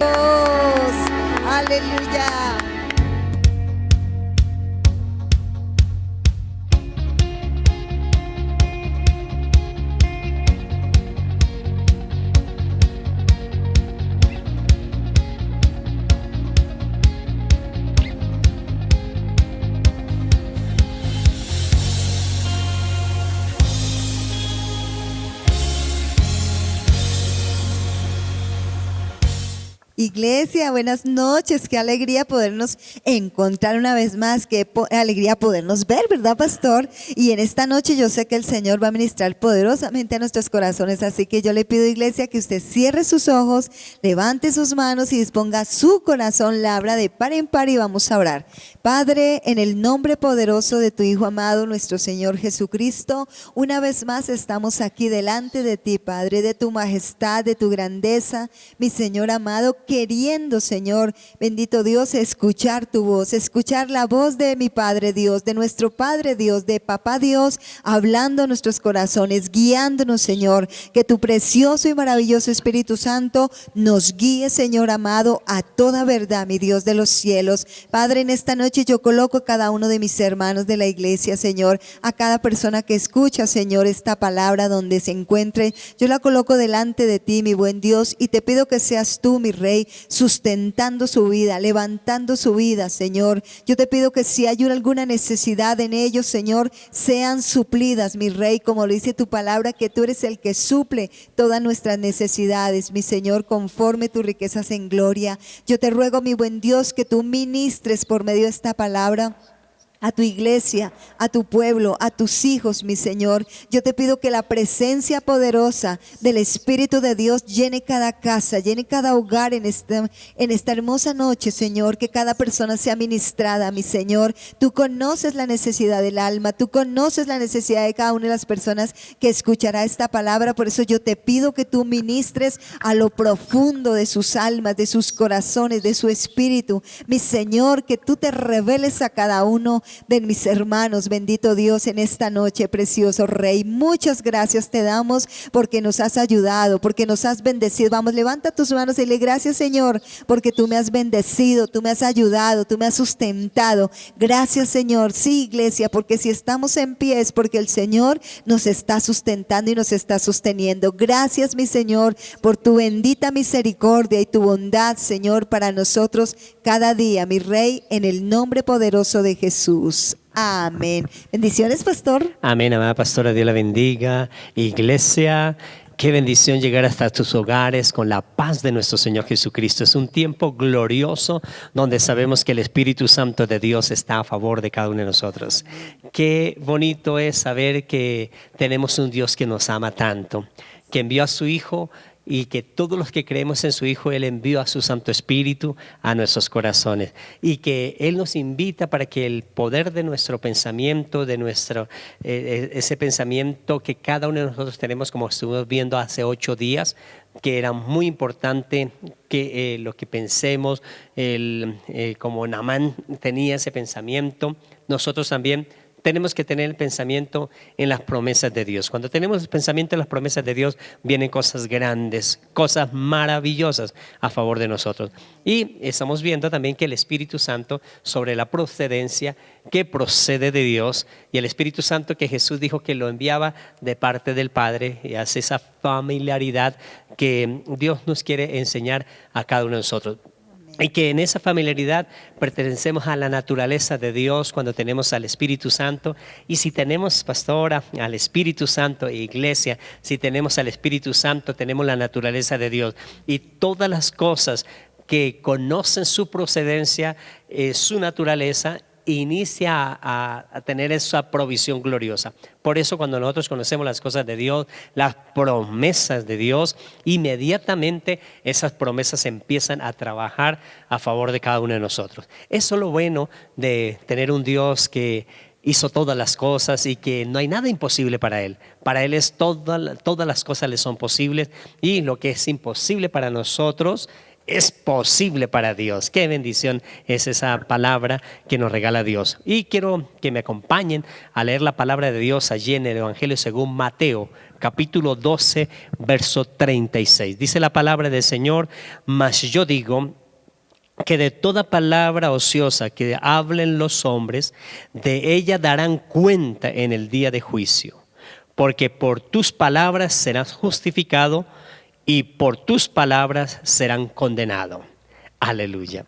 Dios. Aleluya. Iglesia, buenas noches, qué alegría podernos encontrar una vez más, qué alegría podernos ver, ¿verdad, pastor? Y en esta noche yo sé que el Señor va a ministrar poderosamente a nuestros corazones, así que yo le pido, iglesia, que usted cierre sus ojos, levante sus manos y disponga su corazón, la abra de par en par y vamos a orar. Padre, en el nombre poderoso de tu Hijo amado, nuestro Señor Jesucristo, una vez más estamos aquí delante de ti, Padre, de tu majestad, de tu grandeza, mi Señor amado, queriendo, Señor, bendito Dios, escuchar tu voz, escuchar la voz de mi Padre Dios, de nuestro Padre Dios, de Papá Dios, hablando a nuestros corazones, guiándonos, Señor, que tu precioso y maravilloso Espíritu Santo nos guíe, Señor amado, a toda verdad, mi Dios de los cielos. Padre, en esta noche yo coloco a cada uno de mis hermanos de la iglesia, Señor, a cada persona que escucha, Señor, esta palabra donde se encuentre, yo la coloco delante de ti, mi buen Dios, y te pido que seas tú, mi Rey, sustentando su vida, levantando su vida, Señor. Yo te pido que si hay alguna necesidad en ellos, Señor, sean suplidas, mi Rey, como lo dice tu palabra, que tú eres el que suple todas nuestras necesidades, mi Señor, conforme tus riquezas en gloria. Yo te ruego, mi buen Dios, que tú ministres por medio de esta palabra a tu iglesia, a tu pueblo, a tus hijos, mi Señor. Yo te pido que la presencia poderosa del Espíritu de Dios llene cada casa, llene cada hogar en esta hermosa noche, Señor, que cada persona sea ministrada, mi Señor. Tú conoces la necesidad del alma, tú conoces la necesidad de cada una de las personas que escuchará esta palabra, por eso yo te pido que tú ministres a lo profundo de sus almas, de sus corazones, de su espíritu, mi Señor, que tú te reveles a cada uno de mis hermanos, bendito Dios, en esta noche, precioso Rey. Muchas gracias te damos porque nos has ayudado, porque nos has bendecido. Vamos, levanta tus manos y dile gracias, Señor, porque tú me has bendecido, tú me has ayudado, tú me has sustentado. Gracias, Señor. Sí, iglesia, porque si estamos en pie es porque el Señor nos está sustentando y nos está sosteniendo. Gracias, mi Señor, por tu bendita misericordia y tu bondad, Señor, para nosotros cada día, mi Rey, en el nombre poderoso de Jesús. Amén. Bendiciones, pastor. Amén, amada pastora, Dios la bendiga. Iglesia, qué bendición llegar hasta tus hogares con la paz de nuestro Señor Jesucristo. Es un tiempo glorioso donde sabemos que el Espíritu Santo de Dios está a favor de cada uno de nosotros. Qué bonito es saber que tenemos un Dios que nos ama tanto, que envió a su Hijo, y que todos los que creemos en su Hijo, Él envió a su Santo Espíritu a nuestros corazones, y que Él nos invita para que el poder de nuestro pensamiento, de nuestro ese pensamiento que cada uno de nosotros tenemos, como estuvimos viendo hace 8 días, que era muy importante que lo que pensemos, como Naamán tenía ese pensamiento, nosotros también tenemos que tener el pensamiento en las promesas de Dios. Cuando tenemos el pensamiento en las promesas de Dios, vienen cosas grandes, cosas maravillosas a favor de nosotros. Y estamos viendo también que el Espíritu Santo, sobre la procedencia que procede de Dios, y el Espíritu Santo que Jesús dijo que lo enviaba de parte del Padre, y hace esa familiaridad que Dios nos quiere enseñar a cada uno de nosotros. Y que en esa familiaridad pertenecemos a la naturaleza de Dios cuando tenemos al Espíritu Santo. Y si tenemos, pastora, al Espíritu Santo e iglesia, si tenemos al Espíritu Santo, tenemos la naturaleza de Dios. Y todas las cosas que conocen su procedencia, su naturaleza, inicia a tener esa provisión gloriosa. Por eso cuando nosotros conocemos las cosas de Dios, las promesas de Dios, inmediatamente esas promesas empiezan a trabajar a favor de cada uno de nosotros. Eso es lo bueno de tener un Dios que hizo todas las cosas y que no hay nada imposible para Él. Para Él todas las cosas le son posibles, y lo que es imposible para nosotros es posible para Dios. Qué bendición es esa palabra que nos regala Dios. Y quiero que me acompañen a leer la palabra de Dios allí en el Evangelio según Mateo, capítulo 12, verso 36. Dice la palabra del Señor: mas yo digo que de toda palabra ociosa que hablen los hombres, de ella darán cuenta en el día de juicio. Porque por tus palabras serás justificado y por tus palabras serán condenados. Aleluya.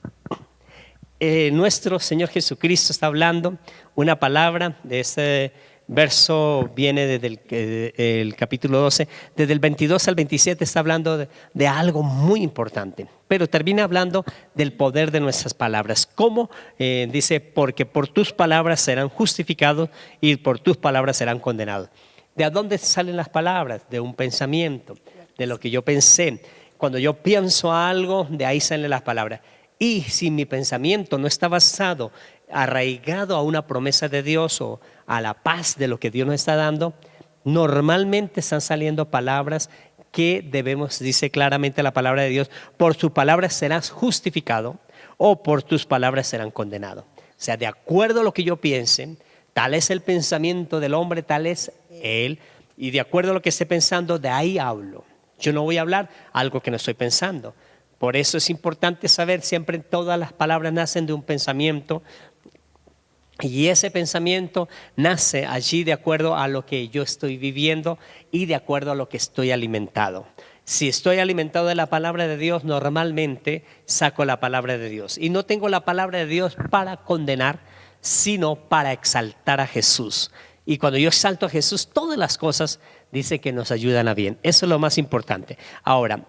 Nuestro Señor Jesucristo está hablando una palabra. De este verso viene desde el capítulo 12, desde el 22 al 27 está hablando de algo muy importante, pero termina hablando del poder de nuestras palabras. ¿Cómo? Dice, porque por tus palabras serán justificados y por tus palabras serán condenados. ¿De dónde salen las palabras? De un pensamiento, de lo que yo pensé. Cuando yo pienso algo, de ahí salen las palabras. Y si mi pensamiento no está basado, arraigado a una promesa de Dios o a la paz de lo que Dios nos está dando, normalmente están saliendo palabras que debemos, dice claramente la palabra de Dios, por sus palabras serás justificado o por tus palabras serán condenados. O sea, de acuerdo a lo que yo piense, tal es el pensamiento del hombre, tal es él, y de acuerdo a lo que esté pensando, de ahí hablo. Yo no voy a hablar algo que no estoy pensando. Por eso es importante saber, siempre todas las palabras nacen de un pensamiento, y ese pensamiento nace allí de acuerdo a lo que yo estoy viviendo y de acuerdo a lo que estoy alimentado. Si estoy alimentado de la palabra de Dios, normalmente saco la palabra de Dios. Y no tengo la palabra de Dios para condenar, sino para exaltar a Jesús. Y cuando yo exalto a Jesús, todas las cosas dice que nos ayudan a bien. Eso es lo más importante. Ahora,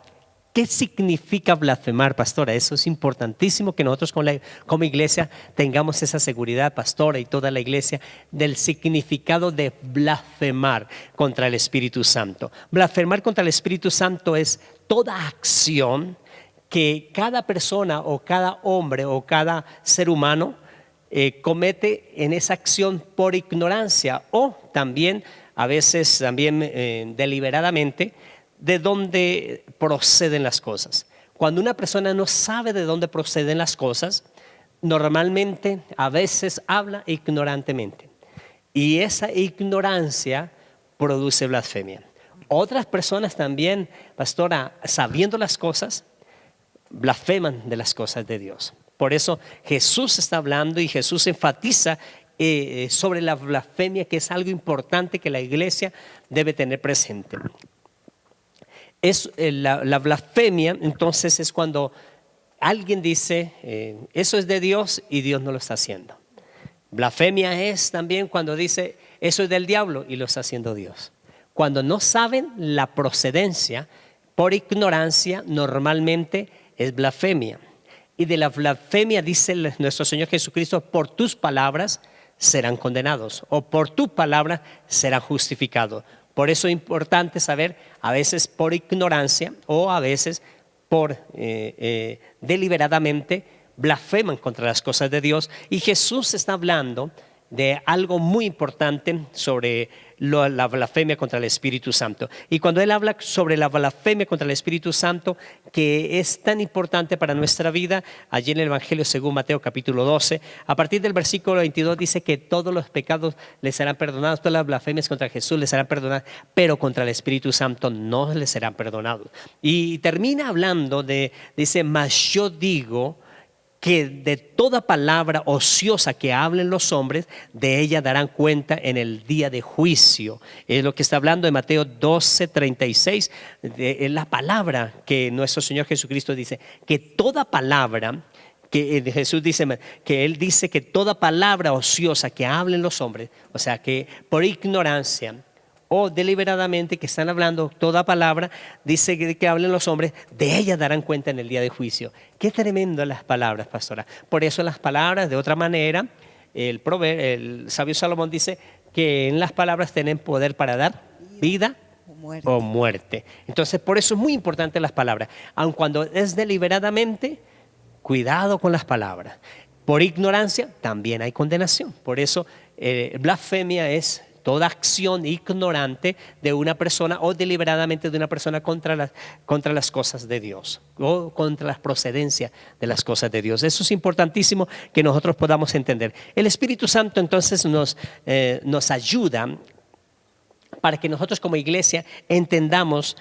¿qué significa blasfemar, pastora? Eso es importantísimo que nosotros como iglesia tengamos esa seguridad, pastora, y toda la iglesia, del significado de blasfemar contra el Espíritu Santo. Blasfemar contra el Espíritu Santo es toda acción que cada persona o cada hombre o cada ser humano comete en esa acción por ignorancia o también, a veces también deliberadamente, de dónde proceden las cosas. Cuando una persona no sabe de dónde proceden las cosas, normalmente a veces habla ignorantemente. Y esa ignorancia produce blasfemia. Otras personas también, pastora, sabiendo las cosas, blasfeman de las cosas de Dios. Por eso Jesús está hablando y Jesús enfatiza sobre la blasfemia, que es algo importante que la iglesia debe tener presente. La blasfemia, entonces, es cuando alguien dice eso es de Dios y Dios no lo está haciendo. Blasfemia es también cuando dice eso es del diablo y lo está haciendo Dios. Cuando no saben la procedencia por ignorancia, normalmente es blasfemia. Y de la blasfemia dice nuestro Señor Jesucristo: por tus palabras serán condenados o por tu palabra serán justificados. Por eso es importante saber, a veces por ignorancia o a veces por deliberadamente blasfeman contra las cosas de Dios. Y Jesús está hablando de algo muy importante sobre la blasfemia contra el Espíritu Santo. Y cuando Él habla sobre la blasfemia contra el Espíritu Santo, que es tan importante para nuestra vida, allí en el Evangelio según Mateo capítulo 12, a partir del versículo 22 dice que todos los pecados les serán perdonados, todas las blasfemias contra Jesús les serán perdonadas, pero contra el Espíritu Santo no les serán perdonados. Y termina hablando dice, mas yo digo que de toda palabra ociosa que hablen los hombres, de ella darán cuenta en el día de juicio. Es lo que está hablando en Mateo 12, 36. Es la palabra que nuestro Señor Jesucristo dice, que toda palabra, que Jesús dice, que Él dice que toda palabra ociosa que hablen los hombres, o sea que por ignorancia o deliberadamente que están hablando toda palabra, dice que hablen los hombres, de ellas darán cuenta en el día de juicio. Qué tremendo las palabras, pastora. Por eso las palabras, de otra manera, el sabio Salomón dice que en las palabras tienen poder para dar vida o muerte. Entonces, por eso es muy importante las palabras. Aun cuando es deliberadamente, cuidado con las palabras. Por ignorancia también hay condenación. Por eso blasfemia es toda acción ignorante de una persona o deliberadamente de una persona contra las cosas de Dios o contra la procedencia de las cosas de Dios. Eso es importantísimo que nosotros podamos entender. El Espíritu Santo entonces nos ayuda para que nosotros como iglesia entendamos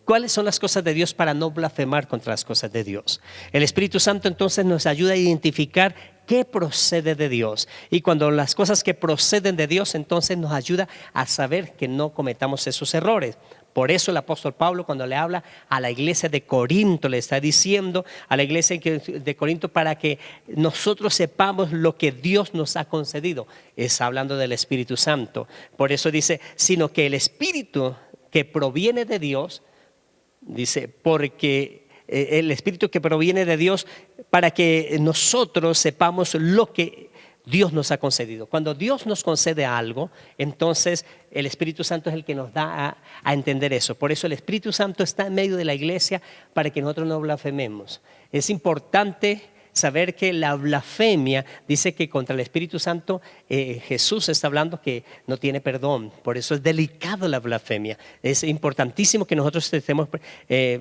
cuáles son las cosas de Dios para no blasfemar contra las cosas de Dios. El Espíritu Santo entonces nos ayuda a identificar qué procede de Dios. Y cuando las cosas que proceden de Dios, entonces nos ayuda a saber que no cometamos esos errores. Por eso el apóstol Pablo, cuando le habla a la iglesia de Corinto, le está diciendo a la iglesia de Corinto para que nosotros sepamos lo que Dios nos ha concedido. Está hablando del Espíritu Santo. Por eso dice, sino que el Espíritu que proviene de Dios, dice, porque el Espíritu que proviene de Dios, para que nosotros sepamos lo que Dios nos ha concedido. Cuando Dios nos concede algo, entonces el Espíritu Santo es el que nos da a entender eso. Por eso el Espíritu Santo está en medio de la iglesia para que nosotros no blasfememos. Es importante saber que la blasfemia dice que contra el Espíritu Santo Jesús está hablando que no tiene perdón. Por eso es delicado la blasfemia. Es importantísimo que nosotros estemos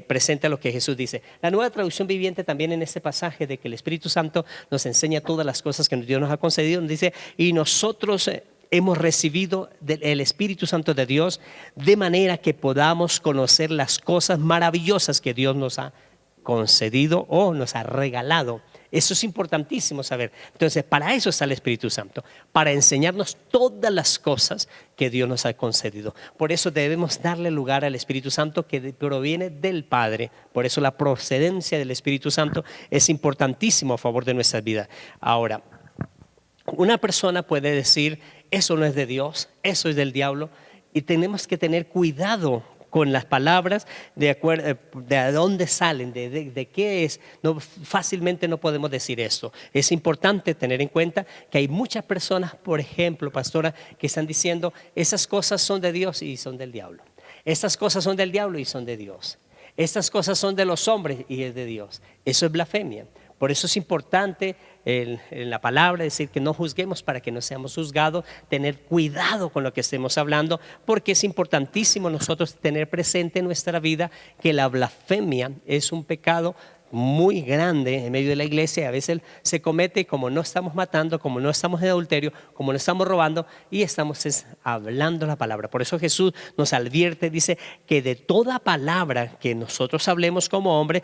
presentes a lo que Jesús dice. La Nueva Traducción Viviente también en este pasaje de que el Espíritu Santo nos enseña todas las cosas que Dios nos ha concedido, nos dice, y nosotros hemos recibido el Espíritu Santo de Dios de manera que podamos conocer las cosas maravillosas que Dios nos ha concedido o nos ha regalado. Eso es importantísimo saber. Entonces, para eso está el Espíritu Santo, para enseñarnos todas las cosas que Dios nos ha concedido. Por eso debemos darle lugar al Espíritu Santo que proviene del Padre. Por eso la procedencia del Espíritu Santo es importantísimo a favor de nuestra vida. Ahora, una persona puede decir, eso no es de Dios, eso es del diablo, y tenemos que tener cuidado con las palabras de dónde salen, de qué es. No, fácilmente no podemos decir esto. Es importante tener en cuenta que hay muchas personas, por ejemplo, pastora, que están diciendo esas cosas son de Dios y son del diablo. Estas cosas son del diablo y son de Dios. Estas cosas son de los hombres y es de Dios. Eso es blasfemia. Por eso es importante en la palabra decir que no juzguemos para que no seamos juzgados, tener cuidado con lo que estemos hablando, porque es importantísimo nosotros tener presente en nuestra vida que la blasfemia es un pecado muy grande en medio de la iglesia. A veces se comete como no estamos matando, como no estamos en adulterio, como no estamos robando y estamos hablando la palabra. Por eso Jesús nos advierte, dice que de toda palabra que nosotros hablemos como hombre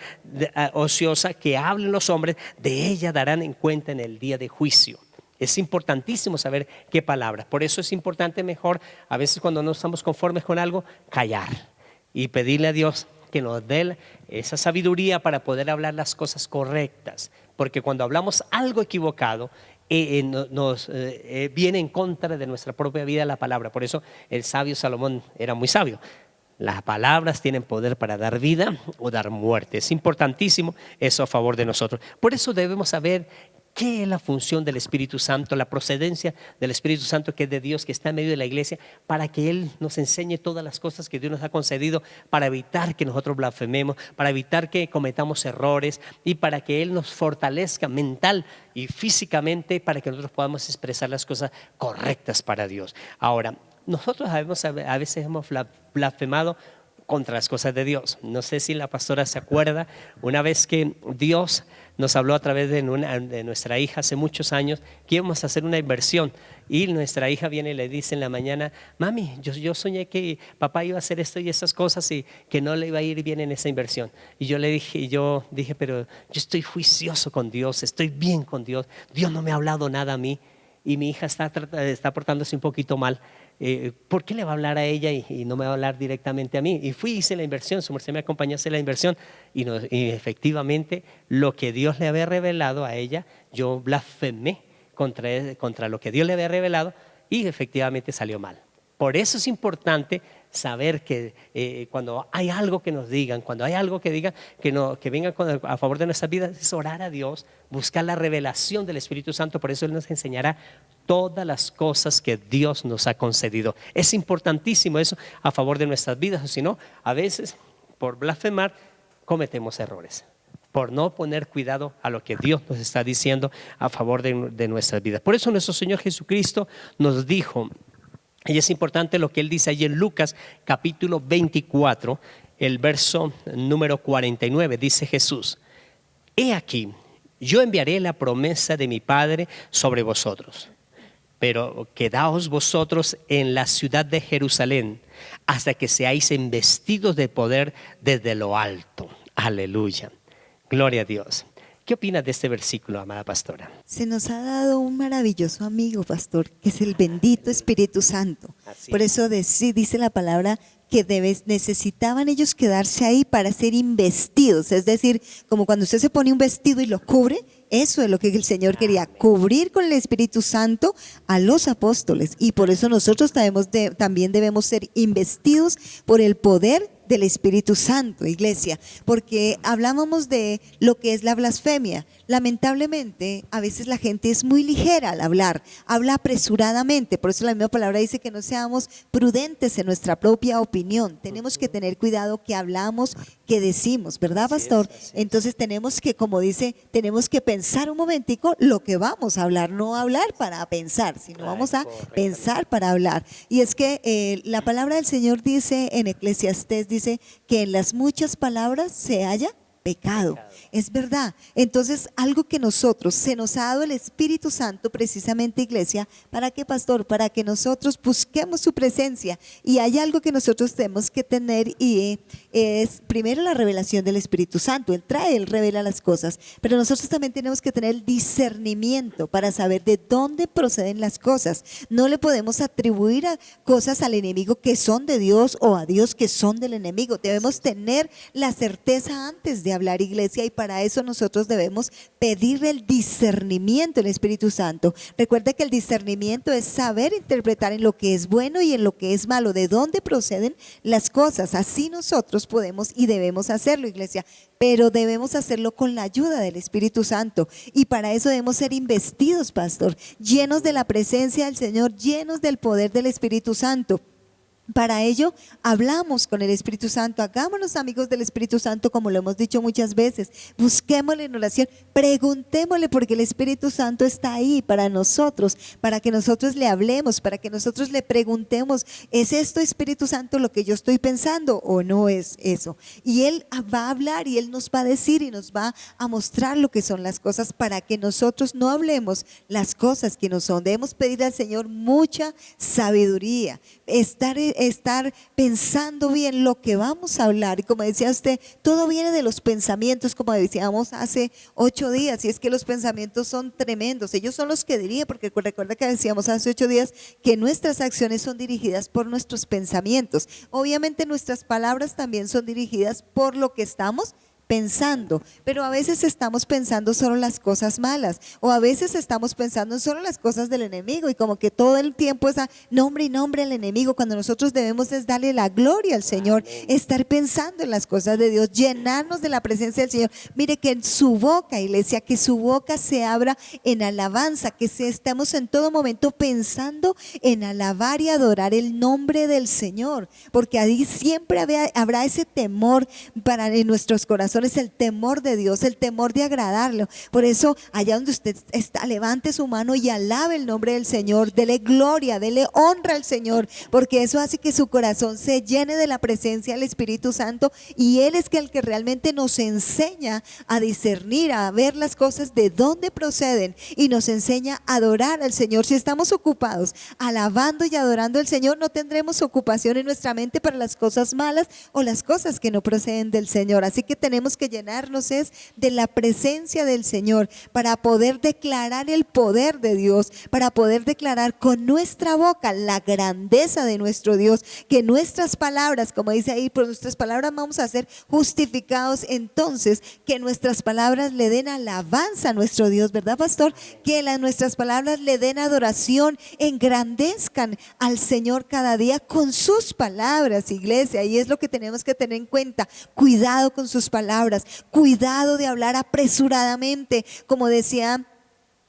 ociosa, que hablen los hombres, de ella darán en cuenta en el día de juicio. Es importantísimo saber qué palabras. Por eso es importante mejor, a veces cuando no estamos conformes con algo, callar y pedirle a Dios que nos dé esa sabiduría para poder hablar las cosas correctas, porque cuando hablamos algo equivocado nos viene en contra de nuestra propia vida la palabra. Por eso el sabio Salomón era muy sabio. Las palabras tienen poder para dar vida o dar muerte. Es importantísimo eso a favor de nosotros. Por eso debemos saber qué es la función del Espíritu Santo, la procedencia del Espíritu Santo que es de Dios, que está en medio de la iglesia, para que Él nos enseñe todas las cosas que Dios nos ha concedido, para evitar que nosotros blasfememos, para evitar que cometamos errores y para que Él nos fortalezca mental y físicamente, para que nosotros podamos expresar las cosas correctas para Dios. Ahora, nosotros a veces hemos blasfemado contra las cosas de Dios. No sé si la pastora se acuerda, una vez que Dios nos habló a través de nuestra hija hace muchos años que íbamos a hacer una inversión y nuestra hija viene y le dice en la mañana, mami, yo soñé que papá iba a hacer esto y esas cosas y que no le iba a ir bien en esa inversión. Y yo dije, pero yo estoy juicioso con Dios, estoy bien con Dios, Dios no me ha hablado nada a mí y mi hija está portándose un poquito mal. ¿Por qué le va a hablar a ella y no me va a hablar directamente a mí? Y hice la inversión, su merced me acompañó a hacer la inversión y efectivamente lo que Dios le había revelado a ella, yo blasfemé contra lo que Dios le había revelado y efectivamente salió mal. Por eso es importante saber que cuando hay algo que nos digan, cuando hay algo que digan que venga a favor de nuestras vidas, es orar a Dios, buscar la revelación del Espíritu Santo. Por eso Él nos enseñará todas las cosas que Dios nos ha concedido. Es importantísimo eso a favor de nuestras vidas, o si no, a veces por blasfemar cometemos errores. por no poner cuidado a lo que Dios nos está diciendo a favor de nuestras vidas. Por eso nuestro Señor Jesucristo nos dijo, y es importante lo que Él dice ahí en Lucas capítulo 24, el verso número 49, dice Jesús: he aquí, yo enviaré la promesa de mi Padre sobre vosotros, pero quedaos vosotros en la ciudad de Jerusalén hasta que seáis investidos de poder desde lo alto. Aleluya. Gloria a Dios. ¿Qué opinas de este versículo, amada pastora? Se nos ha dado un maravilloso amigo, pastor, que es el bendito Espíritu Santo. Así Por es. eso dice la palabra que necesitaban ellos quedarse ahí para ser investidos. Es decir, como cuando usted se pone un vestido y lo cubre, eso es lo que el Señor quería, cubrir con el Espíritu Santo a los apóstoles. Y por eso nosotros también debemos ser investidos por el poder del Espíritu Santo, iglesia, porque hablábamos de lo que es la blasfemia. Lamentablemente, a veces la gente es muy ligera al hablar, habla apresuradamente, por eso la misma palabra dice que no seamos prudentes en nuestra propia opinión. Tenemos que tener cuidado que hablamos, que decimos, ¿verdad, pastor? Así es. Entonces tenemos que, como dice, tenemos que pensar un momentico lo que vamos a hablar, no hablar para pensar, sino vamos a pensar para hablar. Y es que la palabra del Señor dice en Eclesiastés, dice que en las muchas palabras se halla pecado. Es verdad. Entonces, algo que se nos ha dado el Espíritu Santo precisamente, iglesia, ¿para qué, pastor? Para que nosotros busquemos su presencia. Y hay algo que nosotros tenemos que tener, y es primero la revelación del Espíritu Santo. Él revela las cosas, pero nosotros también tenemos que tener el discernimiento para saber de dónde proceden las cosas. No le podemos atribuir a cosas al enemigo que son de Dios o a Dios que son del enemigo. Debemos tener la certeza antes de hablar, iglesia, y para eso nosotros debemos pedir el discernimiento del Espíritu Santo. Recuerde que el discernimiento es saber interpretar en lo que es bueno y en lo que es malo, de dónde proceden las cosas. Así nosotros podemos y debemos hacerlo, iglesia, pero debemos hacerlo con la ayuda del Espíritu Santo, y para eso debemos ser investidos, pastor, llenos de la presencia del Señor, llenos del poder del Espíritu Santo. Para ello, hablamos con el Espíritu Santo, hagámonos amigos del Espíritu Santo, como lo hemos dicho muchas veces, busquémosle en oración, preguntémosle, porque el Espíritu Santo está ahí para nosotros, para que nosotros le hablemos, para que nosotros le preguntemos, ¿es esto, Espíritu Santo, lo que yo estoy pensando o no es eso? Y Él va a hablar y Él nos va a decir y nos va a mostrar lo que son las cosas, para que nosotros no hablemos las cosas que no son. Debemos pedir al Señor mucha sabiduría, estar pensando bien lo que vamos a hablar. Y como decía usted, todo viene de los pensamientos, como decíamos hace 8 días, y es que los pensamientos son tremendos. Ellos son los que dirigen, porque recuerda que decíamos hace 8 días que nuestras acciones son dirigidas por nuestros pensamientos. Obviamente nuestras palabras también son dirigidas por lo que estamos pensando, pero a veces estamos pensando solo las cosas malas, o a veces estamos pensando en solo las cosas del enemigo, y como que todo el tiempo es a nombre y nombre al enemigo, cuando nosotros debemos es darle la gloria al Señor, estar pensando en las cosas de Dios, llenarnos de la presencia del Señor. Mire que en su boca, iglesia, que su boca se abra en alabanza, que estemos en todo momento pensando en alabar y adorar el nombre del Señor, porque ahí siempre habrá ese temor en nuestros corazones, el temor de Dios, el temor de agradarlo. Por eso, allá donde usted está, levante su mano y alabe el nombre del Señor, dele gloria, dele honra al Señor, porque eso hace que su corazón se llene de la presencia del Espíritu Santo, y Él es el que realmente nos enseña a discernir, a ver las cosas de dónde proceden, y nos enseña a adorar al Señor. Si estamos ocupados alabando y adorando al Señor, no tendremos ocupación en nuestra mente para las cosas malas o las cosas que no proceden del Señor. Así que tenemos que llenarnos de la presencia del Señor para poder declarar el poder de Dios, para poder declarar con nuestra boca la grandeza de nuestro Dios, que nuestras palabras, como dice ahí, por nuestras palabras vamos a ser justificados. Entonces, que nuestras palabras le den alabanza a nuestro Dios, ¿verdad, pastor? Que nuestras palabras le den adoración, engrandezcan al Señor cada día con sus palabras, iglesia. Y es lo que tenemos que tener en cuenta. Cuidado con sus palabras, cuidado de hablar apresuradamente, como decía,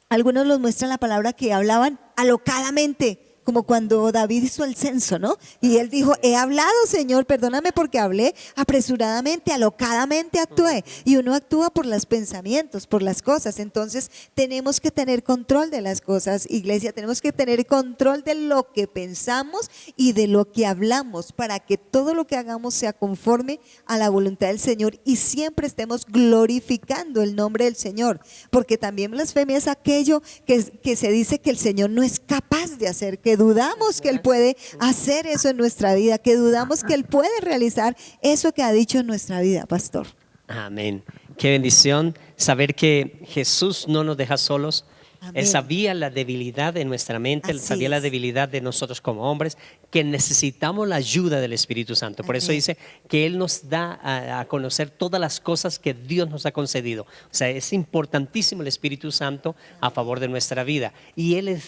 algunos los muestran la palabra que hablaban alocadamente, como cuando David hizo el censo, ¿no? Y él dijo, he hablado, Señor, perdóname porque hablé apresuradamente, alocadamente actué. Y uno actúa por los pensamientos, por las cosas. Entonces tenemos que tener control de las cosas, iglesia, tenemos que tener control de lo que pensamos y de lo que hablamos, para que todo lo que hagamos sea conforme a la voluntad del Señor y siempre estemos glorificando el nombre del Señor, porque también blasfemia es aquello que se dice que el Señor no es capaz de hacer, que dudamos que Él puede hacer eso en nuestra vida, que dudamos que Él puede realizar eso que ha dicho en nuestra vida, pastor. Amén. Qué bendición saber que Jesús no nos deja solos. Él Amén. sabía la debilidad de nuestra mente, Él Así sabía la es. debilidad de nosotros como hombres, que necesitamos la ayuda del Espíritu Santo. Por eso Amén. dice que Él nos da a conocer todas las cosas que Dios nos ha concedido. O sea, es importantísimo el Espíritu Santo a favor de nuestra vida. Y Él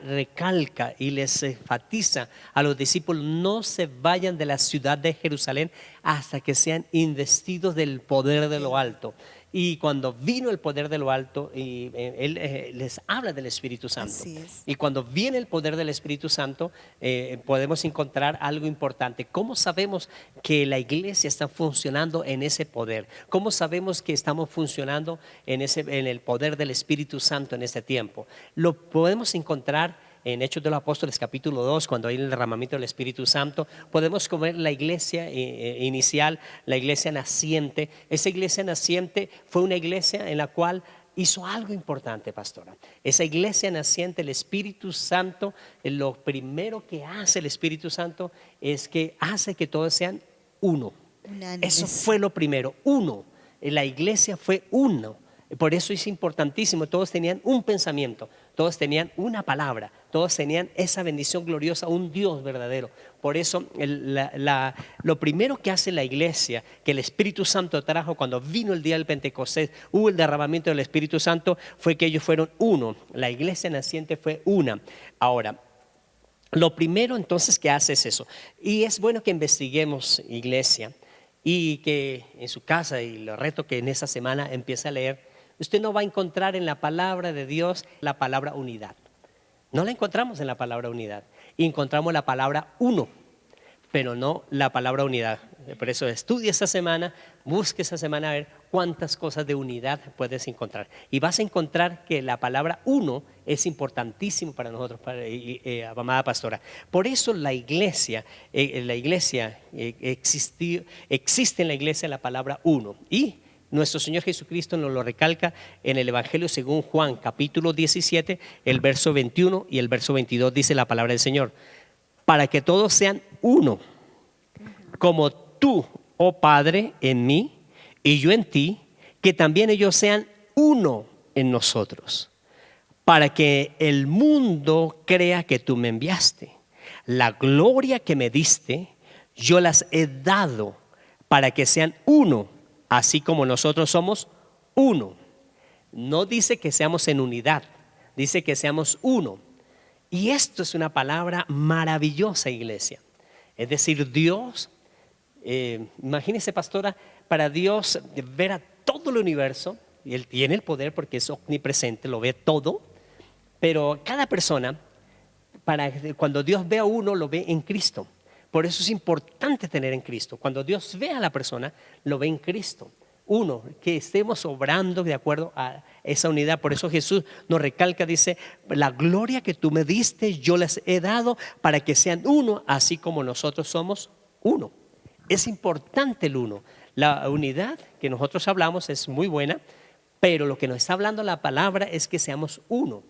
recalca y les enfatiza a los discípulos: no se vayan de la ciudad de Jerusalén hasta que sean investidos del poder de lo alto. Y cuando vino el poder de lo alto, Él les habla del Espíritu Santo. Así es. Y cuando viene el poder del Espíritu Santo, podemos encontrar algo importante. ¿Cómo sabemos que la iglesia está funcionando en ese poder? ¿Cómo sabemos que estamos funcionando en el poder del Espíritu Santo en este tiempo? Lo podemos encontrar en Hechos de los Apóstoles capítulo 2, cuando hay el derramamiento del Espíritu Santo. Podemos ver la iglesia inicial, la iglesia naciente. Esa iglesia naciente fue una iglesia en la cual hizo algo importante, pastora. Esa iglesia naciente, el Espíritu Santo, lo primero que hace el Espíritu Santo es que hace que todos sean uno. Unánimes. Eso fue lo primero, uno. La iglesia fue uno. Por eso es importantísimo. Todos tenían un pensamiento, todos tenían una palabra, todos tenían esa bendición gloriosa, un Dios verdadero. Por eso lo primero que hace la iglesia, que el Espíritu Santo trajo cuando vino el día del Pentecostés, hubo el derramamiento del Espíritu Santo, fue que ellos fueron uno. La iglesia naciente fue una. Ahora, lo primero entonces que hace es eso. Y es bueno que investiguemos, iglesia, y que en su casa, y lo reto que en esa semana empiece a leer. Usted no va a encontrar en la palabra de Dios la palabra unidad. No la encontramos en la palabra unidad. Encontramos la palabra uno, pero no la palabra unidad. Por eso estudia esta semana, busque esta semana a ver cuántas cosas de unidad puedes encontrar. Y vas a encontrar que la palabra uno es importantísimo para nosotros, amada pastora. Por eso la iglesia existe en la iglesia la palabra uno. Y nuestro Señor Jesucristo nos lo recalca en el Evangelio según Juan, capítulo 17, el verso 21 y el verso 22, dice la palabra del Señor: para que todos sean uno, como tú, oh Padre, en mí y yo en ti, que también ellos sean uno en nosotros, para que el mundo crea que tú me enviaste. La gloria que me diste, yo las he dado para que sean uno, así como nosotros somos uno. No dice que seamos en unidad, dice que seamos uno. Y esto es una palabra maravillosa, iglesia. Es decir, Dios, imagínese, pastora, para Dios ver a todo el universo, y Él tiene el poder porque es omnipresente, lo ve todo, pero cada persona, cuando Dios ve a uno, lo ve en Cristo. Por eso es importante tener en Cristo. Cuando Dios ve a la persona, lo ve en Cristo. Uno, que estemos obrando de acuerdo a esa unidad. Por eso Jesús nos recalca, dice: la gloria que tú me diste, yo les he dado para que sean uno, así como nosotros somos uno. Es importante el uno. La unidad que nosotros hablamos es muy buena, pero lo que nos está hablando la palabra es que seamos uno.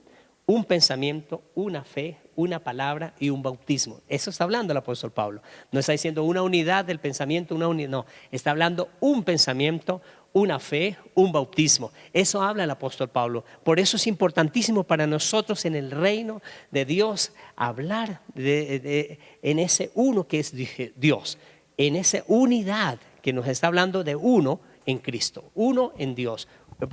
Un pensamiento, una fe, una palabra y un bautismo. Eso está hablando el apóstol Pablo. No está diciendo una unidad del pensamiento, no. Está hablando un pensamiento, una fe, un bautismo. Eso habla el apóstol Pablo. Por eso es importantísimo para nosotros en el reino de Dios hablar en ese uno que es Dios. En esa unidad que nos está hablando de uno en Cristo, uno en Dios.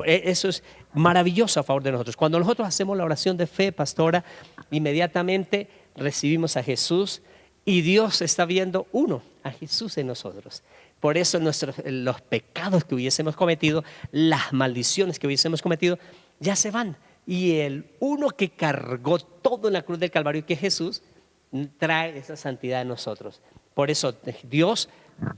Eso es maravilloso a favor de nosotros. Cuando nosotros hacemos la oración de fe, pastora, inmediatamente recibimos a Jesús y Dios está viendo uno, a Jesús en nosotros. Por eso los pecados que hubiésemos cometido, las maldiciones que hubiésemos cometido, ya se van. Y el uno que cargó todo en la cruz del Calvario, que es Jesús, trae esa santidad en nosotros. Por eso Dios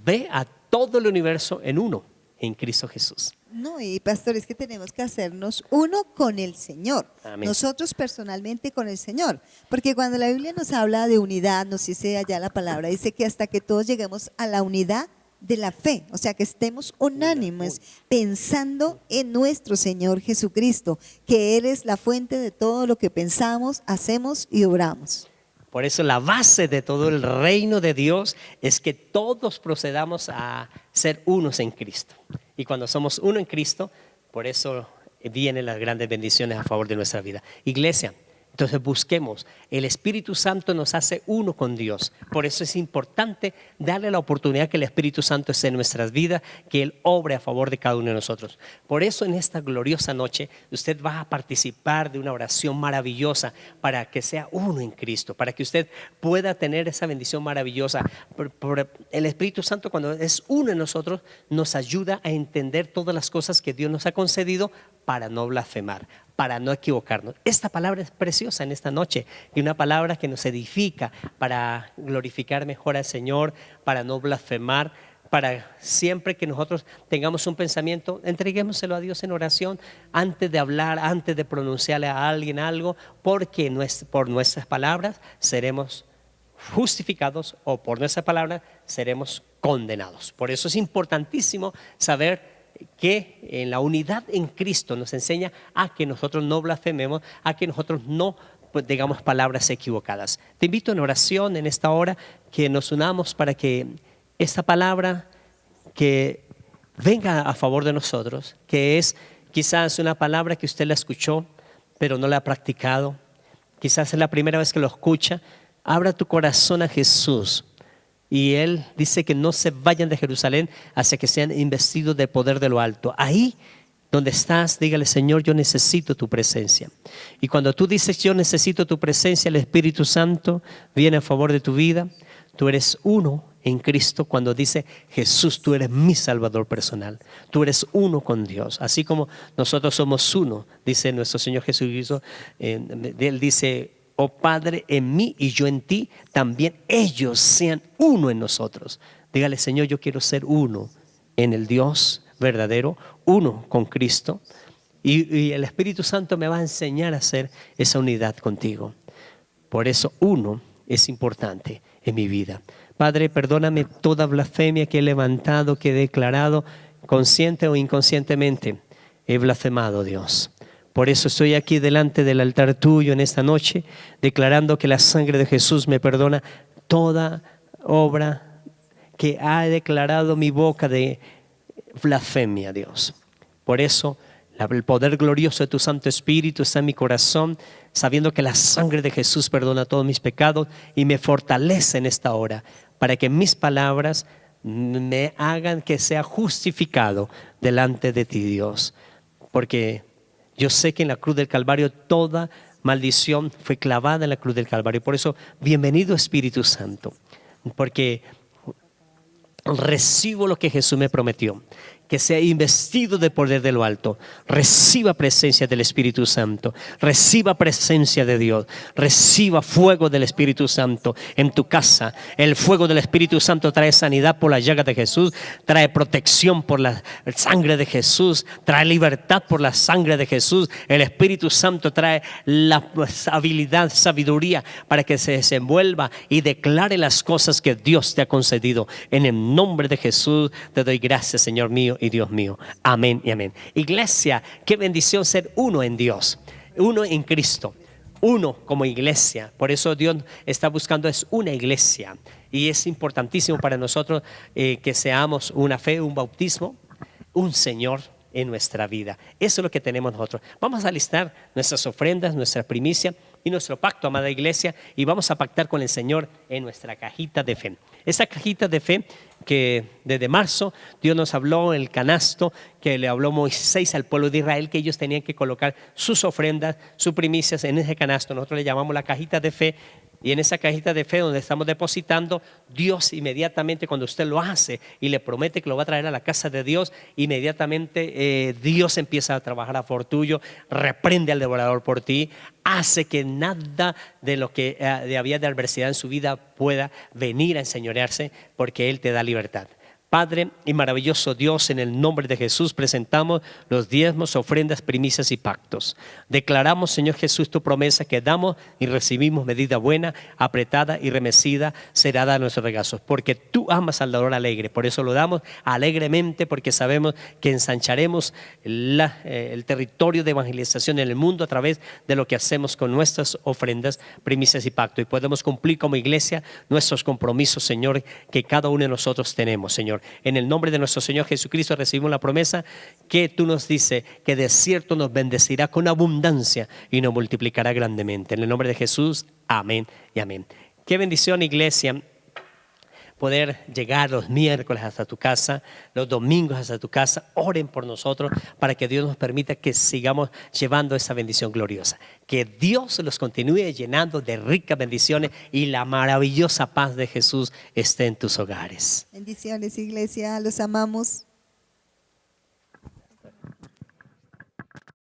ve a todo el universo en uno, en Cristo Jesús. No, y pastor, es que tenemos que hacernos uno con el Señor. Amén. Nosotros personalmente con el Señor. Porque cuando la Biblia nos habla de unidad, nos dice allá la palabra, dice que hasta que todos lleguemos a la unidad de la fe, o sea, que estemos unánimes pensando en nuestro Señor Jesucristo, que Él es la fuente de todo lo que pensamos, hacemos y obramos. Por eso la base de todo el reino de Dios es que todos procedamos a ser unos en Cristo. Y cuando somos uno en Cristo, por eso vienen las grandes bendiciones a favor de nuestra vida. Iglesia, entonces busquemos. El Espíritu Santo nos hace uno con Dios. Por eso es importante darle la oportunidad que el Espíritu Santo esté en nuestras vidas, que Él obre a favor de cada uno de nosotros. Por eso en esta gloriosa noche usted va a participar de una oración maravillosa para que sea uno en Cristo, para que usted pueda tener esa bendición maravillosa. El Espíritu Santo, cuando es uno en nosotros, nos ayuda a entender todas las cosas que Dios nos ha concedido para no blasfemar, para no equivocarnos. Esta palabra es preciosa en esta noche, y una palabra que nos edifica para glorificar mejor al Señor, para no blasfemar, para siempre que nosotros tengamos un pensamiento, entreguémoselo a Dios en oración antes de hablar, antes de pronunciarle a alguien algo, porque por nuestras palabras seremos justificados o por nuestras palabras seremos condenados. Por eso es importantísimo saber que en la unidad en Cristo nos enseña a que nosotros no blasfememos, a que nosotros no digamos palabras equivocadas. Te invito en oración en esta hora que nos unamos para que esta palabra que venga a favor de nosotros, que es quizás una palabra que usted la escuchó pero no la ha practicado, quizás es la primera vez que lo escucha, abra tu corazón a Jesús. Y Él dice que no se vayan de Jerusalén hasta que sean investidos de poder de lo alto. Ahí donde estás, dígale: Señor, yo necesito tu presencia. Y cuando tú dices yo necesito tu presencia, el Espíritu Santo viene a favor de tu vida. Tú eres uno en Cristo cuando dice: Jesús, tú eres mi Salvador personal. Tú eres uno con Dios. Así como nosotros somos uno, dice nuestro Señor Jesucristo. Él dice: oh Padre, en mí y yo en ti, también ellos sean uno en nosotros. Dígale: Señor, yo quiero ser uno en el Dios verdadero, uno con Cristo, y el Espíritu Santo me va a enseñar a hacer esa unidad contigo. Por eso uno es importante en mi vida. Padre, perdóname toda blasfemia que he levantado, que he declarado, consciente o inconscientemente. He blasfemado, Dios. Por eso estoy aquí delante del altar tuyo en esta noche, declarando que la sangre de Jesús me perdona toda obra que ha declarado mi boca de blasfemia, Dios. Por eso el poder glorioso de tu Santo Espíritu está en mi corazón, sabiendo que la sangre de Jesús perdona todos mis pecados y me fortalece en esta hora, para que mis palabras me hagan que sea justificado delante de ti, Dios. Porque yo sé que en la cruz del Calvario toda maldición fue clavada en la cruz del Calvario. Por eso, bienvenido Espíritu Santo, porque recibo lo que Jesús me prometió, que sea investido de poder de lo alto. Reciba presencia del Espíritu Santo, reciba presencia de Dios, reciba fuego del Espíritu Santo en tu casa. El fuego del Espíritu Santo trae sanidad por la llaga de Jesús, trae protección por la sangre de Jesús, trae libertad por la sangre de Jesús. El Espíritu Santo trae la habilidad, sabiduría para que se desenvuelva y declare las cosas que Dios te ha concedido. En el nombre de Jesús te doy gracias, Señor mío y Dios mío. Amén y amén. Iglesia, qué bendición ser uno en Dios, uno en Cristo, uno como iglesia. Por eso Dios está buscando es una iglesia, y es importantísimo para nosotros que seamos una fe, un bautismo, un Señor en nuestra vida. Eso es lo que tenemos nosotros. Vamos a listar nuestras ofrendas, nuestra primicia y nuestro pacto, amada iglesia, y vamos a pactar con el Señor en nuestra cajita de fe. Esa cajita de fe que desde marzo Dios nos habló, el canasto que le habló Moisés al pueblo de Israel, que ellos tenían que colocar sus ofrendas, sus primicias en ese canasto. Nosotros le llamamos la cajita de fe. Y en esa cajita de fe donde estamos depositando, Dios inmediatamente, cuando usted lo hace y le promete que lo va a traer a la casa de Dios, inmediatamente Dios empieza a trabajar a favor tuyo, reprende al devorador por ti, hace que nada de lo que había de adversidad en su vida pueda venir a enseñorearse, porque Él te da libertad. Padre y maravilloso Dios, en el nombre de Jesús presentamos los diezmos, ofrendas, primicias y pactos. Declaramos, Señor Jesús, tu promesa que damos y recibimos medida buena, apretada y remecida será dada a nuestros regazos, porque tú amas al dador alegre. Por eso lo damos alegremente, porque sabemos que ensancharemos el territorio de evangelización en el mundo a través de lo que hacemos con nuestras ofrendas, primicias y pactos, y podemos cumplir como iglesia nuestros compromisos, Señor, que cada uno de nosotros tenemos, Señor. En el nombre de nuestro Señor Jesucristo recibimos la promesa que tú nos dices que de cierto nos bendecirá con abundancia y nos multiplicará grandemente. En el nombre de Jesús, amén y amén. Qué bendición, iglesia, poder llegar los miércoles hasta tu casa, los domingos hasta tu casa. Oren por nosotros para que Dios nos permita que sigamos llevando esa bendición gloriosa. Que Dios los continúe llenando de ricas bendiciones y la maravillosa paz de Jesús esté en tus hogares. Bendiciones, iglesia, los amamos.